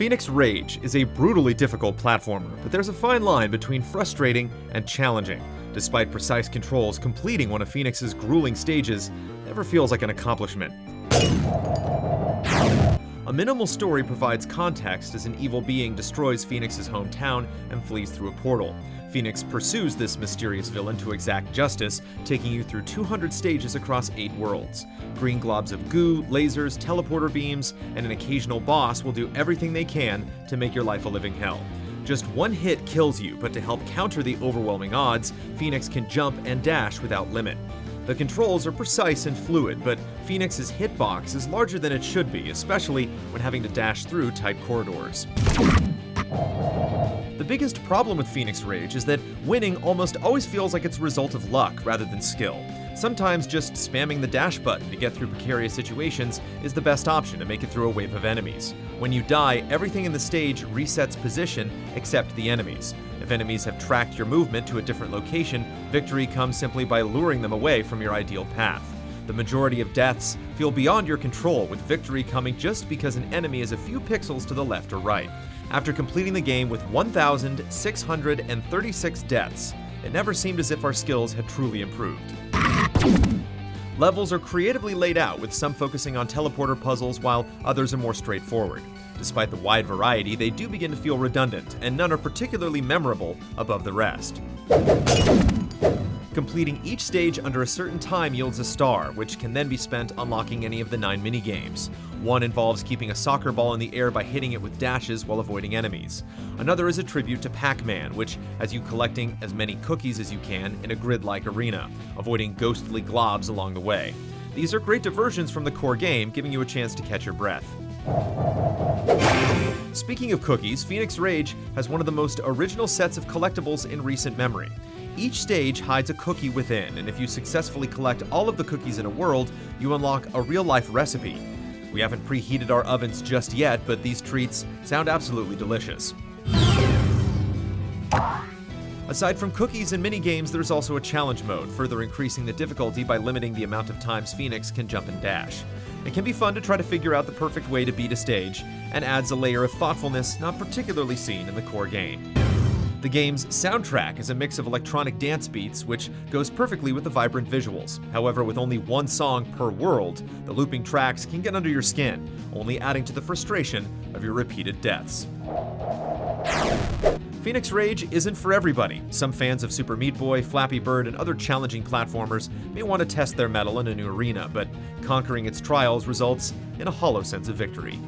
Fenix Rage is a brutally difficult platformer, but there's a fine line between frustrating and challenging. Despite precise controls, completing one of Fenix's grueling stages never feels like an accomplishment. A minimal story provides context as an evil being destroys Fenix's hometown and flees through a portal. Fenix pursues this mysterious villain to exact justice, taking you through 200 stages across 8 worlds. Green globs of goo, lasers, teleporter beams, and an occasional boss will do everything they can to make your life a living hell. Just one hit kills you, but to help counter the overwhelming odds, Fenix can jump and dash without limit. The controls are precise and fluid, but Fenix's hitbox is larger than it should be, especially when having to dash through tight corridors. The biggest problem with Fenix Rage is that winning almost always feels like it's a result of luck rather than skill. Sometimes just spamming the dash button to get through precarious situations is the best option to make it through a wave of enemies. When you die, everything in the stage resets position except the enemies. If enemies have tracked your movement to a different location, victory comes simply by luring them away from your ideal path. The majority of deaths feel beyond your control, with victory coming just because an enemy is a few pixels to the left or right. After completing the game with 1,636 deaths, it never seemed as if our skills had truly improved. Levels are creatively laid out, with some focusing on teleporter puzzles while others are more straightforward. Despite the wide variety, they do begin to feel redundant, and none are particularly memorable above the rest. Completing each stage under a certain time yields a star, which can then be spent unlocking any of the 9 minigames. One involves keeping a soccer ball in the air by hitting it with dashes while avoiding enemies. Another is a tribute to Pac-Man, which has you collecting as many cookies as you can in a grid-like arena, avoiding ghostly globs along the way. These are great diversions from the core game, giving you a chance to catch your breath. Speaking of cookies, Fenix Rage has one of the most original sets of collectibles in recent memory. Each stage hides a cookie within, and if you successfully collect all of the cookies in a world, you unlock a real-life recipe. We haven't preheated our ovens just yet, but these treats sound absolutely delicious. Aside from cookies and minigames, there's also a challenge mode, further increasing the difficulty by limiting the amount of times Fenix can jump and dash. It can be fun to try to figure out the perfect way to beat a stage, and adds a layer of thoughtfulness not particularly seen in the core game. The game's soundtrack is a mix of electronic dance beats, which goes perfectly with the vibrant visuals. However, with only one song per world, the looping tracks can get under your skin, only adding to the frustration of your repeated deaths. Fenix Rage isn't for everybody. Some fans of Super Meat Boy, Flappy Bird, and other challenging platformers may want to test their mettle in a new arena, but conquering its trials results in a hollow sense of victory.